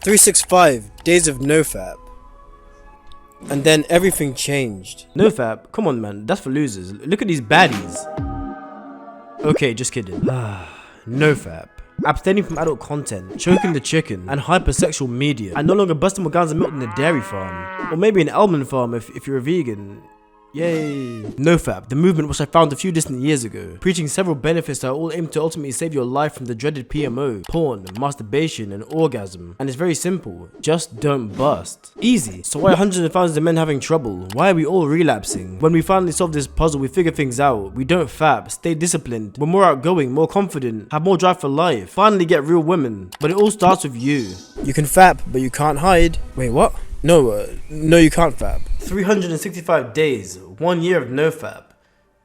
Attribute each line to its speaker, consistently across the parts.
Speaker 1: 365 days of NoFap. And then everything changed.
Speaker 2: NoFap? Come on, man. That's for losers. Look at these baddies. Okay, just kidding. NoFap. Abstaining from adult content, choking the chicken, and hypersexual media, and no longer busting organs and milk in a dairy farm. Or maybe an almond farm if you're a vegan. Yay. NoFap, the movement which I found a few distant years ago, preaching several benefits that are all aimed to ultimately save your life from the dreaded PMO, porn, masturbation, and orgasm. And it's very simple, just don't bust. Easy. So why are hundreds of thousands of men having trouble? Why are we all relapsing? When we finally solve this puzzle, we figure things out. We don't fap, stay disciplined, we're more outgoing, more confident, have more drive for life, finally get real women. But it all starts with you.
Speaker 1: You can fap, but you can't hide. Wait, what? No, you can't fap.
Speaker 2: 365 days, 1 year of NoFap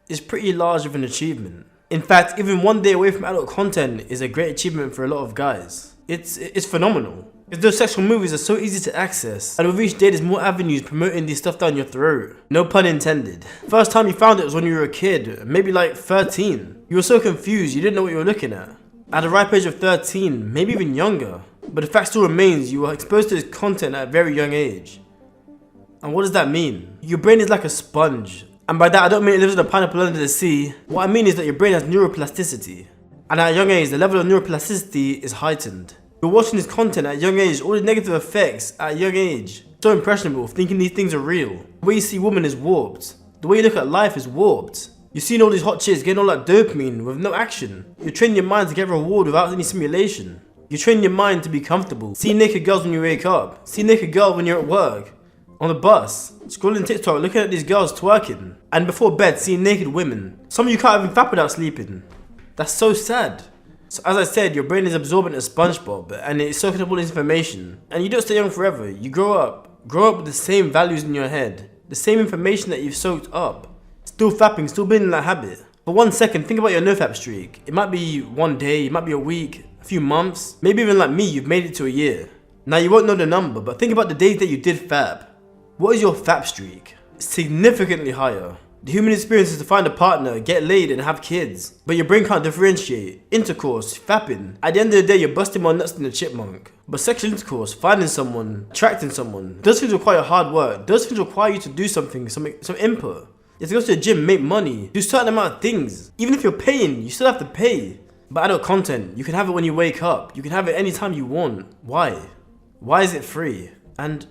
Speaker 2: is pretty large of an achievement. In fact, even 1 day away from adult content is a great achievement for a lot of guys. It's phenomenal. Because those sexual movies are so easy to access, and with each day there's more avenues promoting this stuff down your throat. No pun intended. First time you found it was when you were a kid, maybe like 13. You were so confused you didn't know what you were looking at. At the ripe age of 13, maybe even younger. But the fact still remains, you were exposed to this content at a very young age. And what does that mean? Your brain is like a sponge. And by that I don't mean it lives in a pineapple under the sea. What I mean is that your brain has neuroplasticity. And at a young age, the level of neuroplasticity is heightened. You're watching this content at a young age, all the negative effects at a young age. So impressionable, thinking these things are real. The way you see women is warped. The way you look at life is warped. You're seeing all these hot chicks getting all that dopamine with no action. You're training your mind to get reward without any simulation. You're training your mind to be comfortable. See naked girls when you wake up. See naked girls when you're at work. On the bus. Scrolling TikTok, looking at these girls twerking. And before bed, seeing naked women. Some of you can't even fap without sleeping. That's so sad. So as I said, your brain is absorbent as SpongeBob, and it's soaking up all this information. And you don't stay young forever. You grow up with the same values in your head. The same information that you've soaked up. Still fapping, still building that habit. For 1 second, think about your NoFap streak. It might be 1 day, it might be a week, a few months, maybe even like me, you've made it to a year. Now you won't know the number, but think about the days that you did fap. What is your fap streak? Significantly higher. The human experience is to find a partner, get laid and have kids. But your brain can't differentiate. Intercourse, fapping. At the end of the day, you're busting more nuts than a chipmunk. But sexual intercourse, finding someone, attracting someone, those things require hard work. Those things require you to do something, some input. You have to go to the gym, make money, do a certain amount of things. Even if you're paying, you still have to pay. But adult content, you can have it when you wake up. You can have it anytime you want. Why? Why is it free? And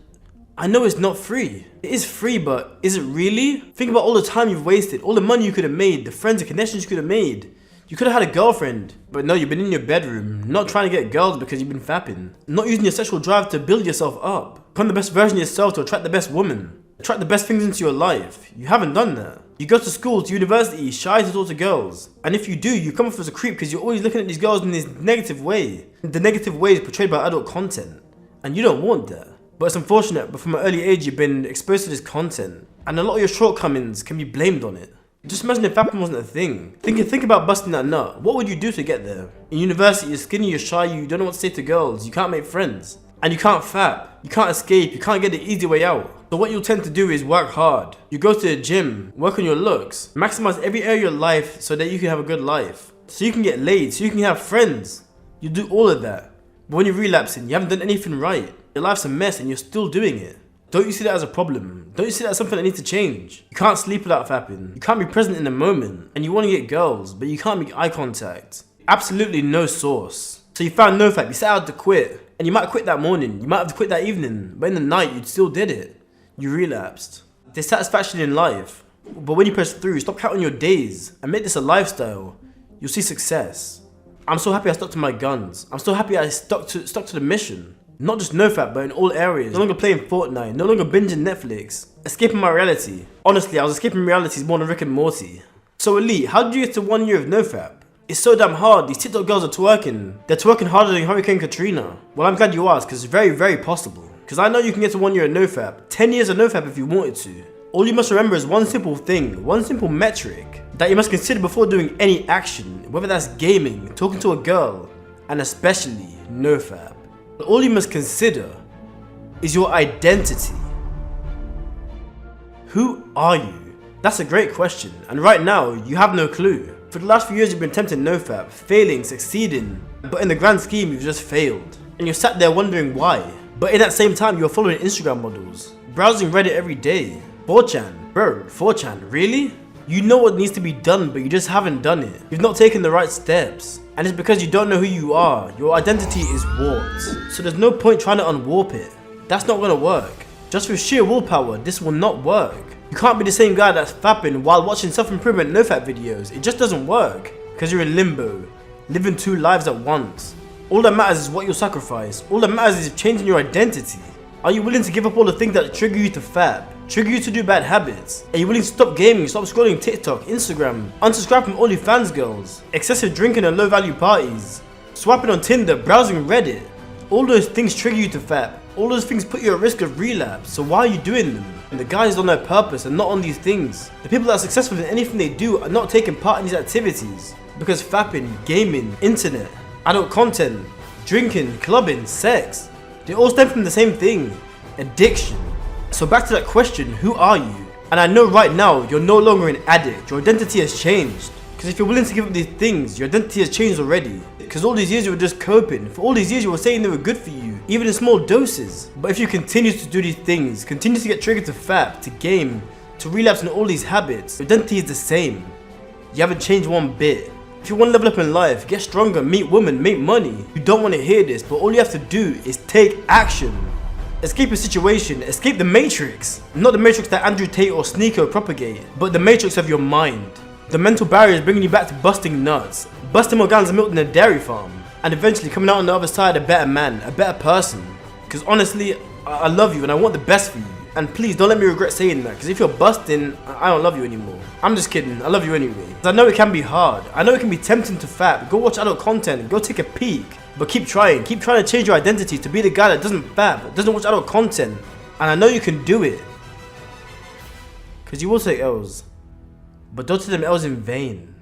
Speaker 2: I know it's not free. It is free, but is it really? Think about all the time you've wasted, all the money you could have made, the friends and connections you could have made. You could have had a girlfriend, but no, you've been in your bedroom, not trying to get girls because you've been fapping. Not using your sexual drive to build yourself up. Become the best version of yourself to attract the best woman. Attract the best things into your life. You haven't done that. You go to school, to university, shy to talk to girls. And if you do, you come off as a creep because you're always looking at these girls in this negative way. The negative way is portrayed by adult content. And you don't want that. But it's unfortunate, but from an early age you've been exposed to this content. And a lot of your shortcomings can be blamed on it. Just imagine if fapping wasn't a thing. Think about busting that nut. What would you do to get there? In university, you're skinny, you're shy, you don't know what to say to girls, you can't make friends. And you can't fap, you can't escape, you can't get the easy way out. So what you'll tend to do is work hard. You go to the gym, work on your looks, maximize every area of your life so that you can have a good life. So you can get laid, so you can have friends. You do all of that. But when you're relapsing, you haven't done anything right. Your life's a mess and you're still doing it. Don't you see that as a problem? Don't you see that as something that needs to change? You can't sleep without fapping. You can't be present in the moment. And you want to get girls, but you can't make eye contact. Absolutely no source. So you found NoFap, you set out to quit. And you might quit that morning, you might have to quit that evening. But in the night, you still did it. You relapsed. There's satisfaction in life. But when you press through, stop counting your days and make this a lifestyle. You'll see success. I'm so happy I stuck to my guns. I'm so happy I stuck to the mission. Not just NoFap, but in all areas. No longer playing Fortnite, no longer binging Netflix. Escaping my reality. Honestly, I was escaping realities more than Rick and Morty. So Elite, how did you get to 1 year of NoFap? It's so damn hard. These TikTok girls are twerking. They're twerking harder than Hurricane Katrina. Well, I'm glad you asked, because it's very, very possible. Because I know you can get to 1 year of NoFap. 10 years of NoFap if you wanted to. All you must remember is one simple thing, one simple metric that you must consider before doing any action, whether that's gaming, talking to a girl, and especially NoFap. All you must consider is your identity. Who are you? That's a great question, and right now, you have no clue. For the last few years you've been attempting NoFap, failing, succeeding, but in the grand scheme you've just failed. and you're sat there wondering why. But in that same time, you're following Instagram models, browsing Reddit every day. 4chan, bro, 4chan, really? You know what needs to be done, but you just haven't done it. You've not taken the right steps. And it's because you don't know who you are. Your identity is warped. So there's no point trying to unwarp it. That's not gonna work. Just with sheer willpower, this will not work. You can't be the same guy that's fapping while watching self-improvement NoFap videos. It just doesn't work. Because you're in limbo, living two lives at once. All that matters is what you'll sacrifice. All that matters is changing your identity. Are you willing to give up all the things that trigger you to fap? Trigger you to do bad habits? Are you willing to stop gaming, stop scrolling TikTok, Instagram, unsubscribe from OnlyFans girls, excessive drinking and low value parties, swiping on Tinder, browsing Reddit? All those things trigger you to fap. All those things put you at risk of relapse, so why are you doing them? And the guys on their purpose and not on these things. The people that are successful in anything they do are not taking part in these activities. Because fapping, gaming, internet, adult content, drinking, clubbing, sex, they all stem from the same thing, addiction. So back to that question, who are you? And I know right now, you're no longer an addict, your identity has changed. Because if you're willing to give up these things, your identity has changed already. Because all these years you were just coping, for all these years you were saying they were good for you, even in small doses. But if you continue to do these things, continue to get triggered to fap, to game, to relapse in all these habits, your identity is the same. You haven't changed one bit. If you want to level up in life, get stronger, meet women, make money, you don't want to hear this, but all you have to do is take action. Escape a situation, escape the matrix. Not the matrix that Andrew Tate or Sneeko propagate, but the matrix of your mind. The mental barriers bringing you back to busting nuts, busting more gallons of milk than a dairy farm, and eventually coming out on the other side a better man, a better person. Because honestly, I love you and I want the best for you. And please don't let me regret saying that, because if you're busting, I don't love you anymore. I'm just kidding, I love you anyway. I know it can be hard, I know it can be tempting to fap, go watch adult content, go take a peek. But keep trying to change your identity to be the guy that doesn't fap, doesn't watch adult content. And I know you can do it. Because you will take L's. But don't take them L's in vain.